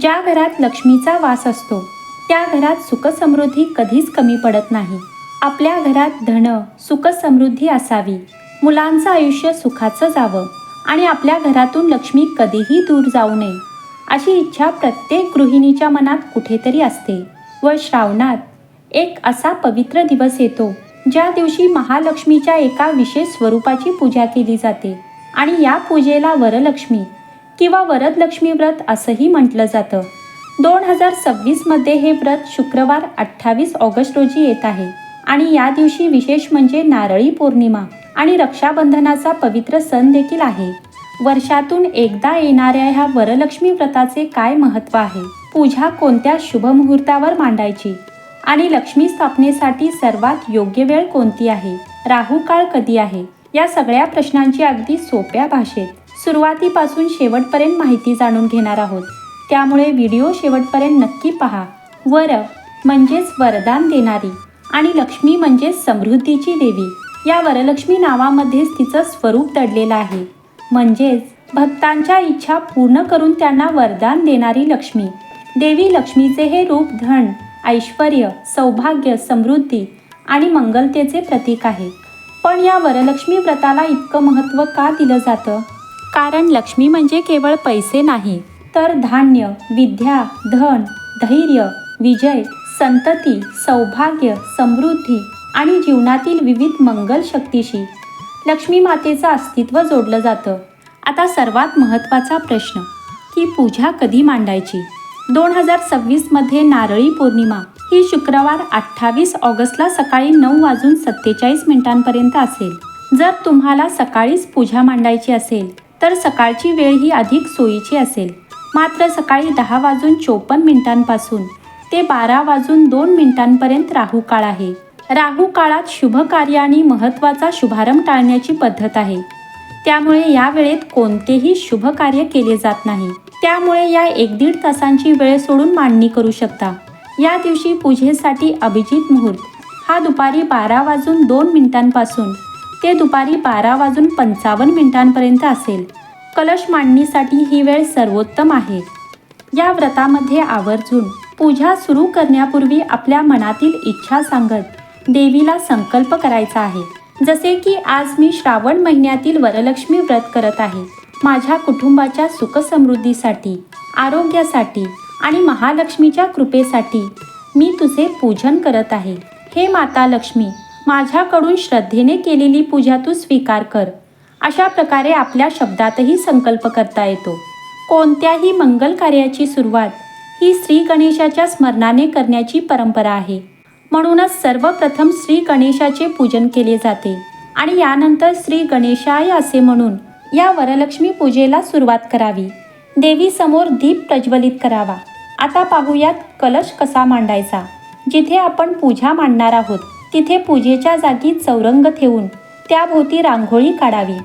ज्या घरात लक्ष्मीचा वास असतो त्या घरात सुखसमृद्धी कधीच कमी पडत नाही. आपल्या घरात धन सुखसमृद्धी असावी, मुलांचं आयुष्य सुखाचं जावं आणि आपल्या घरातून लक्ष्मी कधीही दूर जाऊ नये अशी इच्छा प्रत्येक गृहिणीच्या मनात कुठेतरी असते. व श्रावणात एक असा पवित्र दिवस येतो ज्या दिवशी महालक्ष्मीच्या एका विशेष स्वरूपाची पूजा केली जाते आणि या पूजेला वरलक्ष्मी किंवा वरदलक्ष्मी व्रत असंही म्हटलं जातं. 2026 मध्ये हे व्रत शुक्रवार 28 ऑगस्ट रोजी येत आहे आणि या दिवशी विशेष म्हणजे नारळी पौर्णिमा आणि रक्षाबंधनाचा पवित्र सण देखील आहे. वर्षातून एकदा येणाऱ्या ह्या वरलक्ष्मी व्रताचे काय महत्त्व आहे, पूजा कोणत्या शुभ मुहूर्तावर मांडायची आणि लक्ष्मी स्थापनेसाठी सर्वात योग्य वेळ कोणती आहे, राहू काळ कधी आहे, या सगळ्या प्रश्नांची अगदी सोप्या भाषेत सुरुवातीपासून शेवटपर्यंत माहिती जाणून घेणार आहोत. त्यामुळे व्हिडिओ शेवटपर्यंत नक्की पहा. वर म्हणजेच वरदान देणारी आणि लक्ष्मी म्हणजेच समृद्धीची देवी. या वरलक्ष्मी नावामध्येच तिचं स्वरूप दडलेलं आहे, म्हणजेच भक्तांच्या इच्छा पूर्ण करून त्यांना वरदान देणारी लक्ष्मी. देवी लक्ष्मीचे हे रूप धन, ऐश्वर्य, सौभाग्य, समृद्धी आणि मंगलतेचे प्रतीक आहे. पण या वरलक्ष्मी व्रताला इतकं महत्त्व का दिलं जातं? कारण लक्ष्मी म्हणजे केवळ पैसे नाही, तर धान्य, विद्या, धन, धैर्य, विजय, संतती, सौभाग्य, समृद्धी आणि जीवनातील विविध मंगल शक्तीशी लक्ष्मी मातेचं अस्तित्व जोडलं जातं. आता सर्वात महत्त्वाचा प्रश्न की पूजा कधी मांडायची? 2026 मध्ये नारळी पौर्णिमा ही शुक्रवार 28 ऑगस्टला सकाळी 9:47 असेल. जर तुम्हाला सकाळीच पूजा मांडायची असेल तर सकाळची वेळ ही अधिक सोयीची असेल. मात्र सकाळी 10:54 पासून ते 12:02 राहू काळ आहे. राहू काळात शुभ कार्य आणि महत्त्वाचा शुभारंभ टाळण्याची पद्धत आहे. त्यामुळे या वेळेत कोणतेही शुभ कार्य केले जात नाही. त्यामुळे या 1-1.5 तासांची वेळ सोडून मांडणी करू शकता. या दिवशी पूजेसाठी अभिजित मुहूर्त हा दुपारी 12:02 पासून ते दुपारी 12:55 असेल. कलश मांडणीसाठी ही वेळ सर्वोत्तम आहे. या व्रतामध्ये आवर्जून पूजा सुरू करण्यापूर्वी आपल्या मनातील इच्छा सांगत देवीला संकल्प करायचा आहे. जसे की आज मी श्रावण महिन्यातील वरलक्ष्मी व्रत करत आहे. माझ्या कुटुंबाच्या सुखसमृद्धीसाठी, आरोग्यासाठी आणि महालक्ष्मीच्या कृपेसाठी मी तुझे पूजन करत आहे. हे माता लक्ष्मी, माझ्याकडून श्रद्धेने केलेली पूजा तू स्वीकार कर. अशा प्रकारे आपल्या शब्दातही संकल्प करता येतो. कोणत्याही मंगल कार्याची सुरुवात ही श्री गणेशाच्या स्मरणाने करण्याची परंपरा आहे. म्हणूनच सर्वप्रथम श्री गणेशाचे पूजन केले जाते आणि यानंतर श्री गणेशाय असे म्हणून या वरलक्ष्मी पूजेला सुरुवात करावी. देवीसमोर दीप प्रज्वलित करावा. आता पाहूयात कलश कसा मांडायचा. जिथे आपण पूजा मांडणार आहोत तिथे पूजेच्या जागी चौरंग ठेवून त्याभोवती रांगोळी काढावी.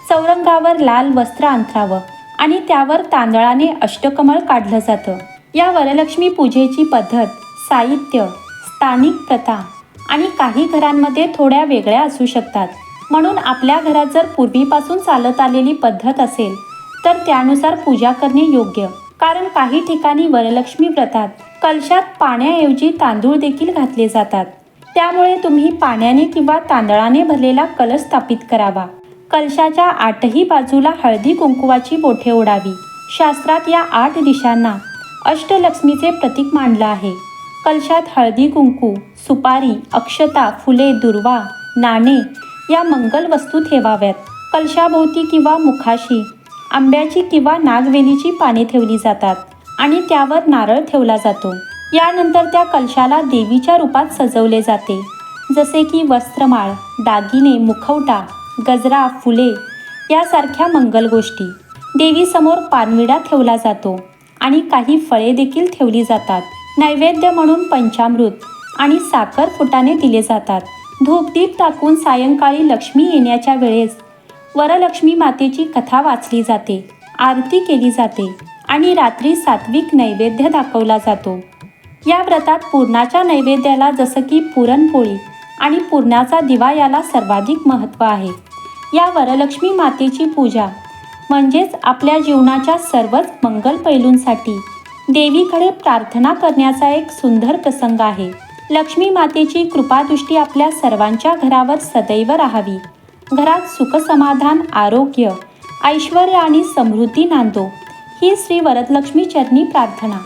चौरंगावर लाल वस्त्र अंथरावं आणि त्यावर तांदळाने अष्टकमळ काढलं जातं. या वरलक्ष्मी पूजेची पद्धत, साहित्य, स्थानिक प्रथा आणि काही घरांमध्ये थोड्या वेगळ्या असू शकतात. म्हणून आपल्या घरात जर पूर्वीपासून चालत आलेली पद्धत असेल तर त्यानुसार पूजा करणे योग्य. कारण काही ठिकाणी वरलक्ष्मी व्रतात कलशात पाण्याऐवजी तांदूळ देखील घातले जातात. त्यामुळे तुम्ही पाण्याने किंवा तांदळाने भरलेला कलश स्थापित करावा. कलशाच्या 8ही बाजूला हळदी कुंकुवाची बोटे ओढावी. शास्त्रात या 8 दिशांना अष्टलक्ष्मीचे प्रतीक मानलं आहे. कलशात हळदी कुंकू, सुपारी, अक्षता, फुले, दुर्वा, नाणे या मंगल वस्तू ठेवाव्यात. कलशाभोवती किंवा मुखाशी आंब्याची किंवा नागवेलीची पाने ठेवली जातात आणि त्यावर नारळ ठेवला जातो. यानंतर त्या कलशाला देवीच्या रूपात सजवले जाते. जसे की वस्त्रमाळ, दागिने, मुखवटा, गजरा, फुले यासारख्या मंगल गोष्टी. देवीसमोर पानविडा ठेवला जातो आणि काही फळे देखील ठेवली जातात. नैवेद्य म्हणून पंचामृत आणि साखर फुटाणे दिले जातात. धूपदीप टाकून सायंकाळी लक्ष्मी येण्याच्या वेळेस वरलक्ष्मी मातेची कथा वाचली जाते, आरती केली जाते आणि रात्री सात्विक नैवेद्य दाखवला जातो. या व्रतात पुरणाच्या नैवेद्याला जसं की पुरणपोळी आणि पुरणाचा दिवा याला सर्वाधिक महत्त्व आहे. या वरलक्ष्मी मातेची पूजा म्हणजेच आपल्या जीवनाच्या सर्वच मंगल पैलूंसाठी देवीकडे प्रार्थना करण्याचा एक सुंदर प्रसंग आहे. लक्ष्मी मातेची कृपादृष्टी आपल्या सर्वांच्या घरावर सदैव राहावी. घरात सुख समाधान, आरोग्य, ऐश्वर्य आणि समृद्धी नांदो, ही श्री वरदलक्ष्मी चरणी प्रार्थना.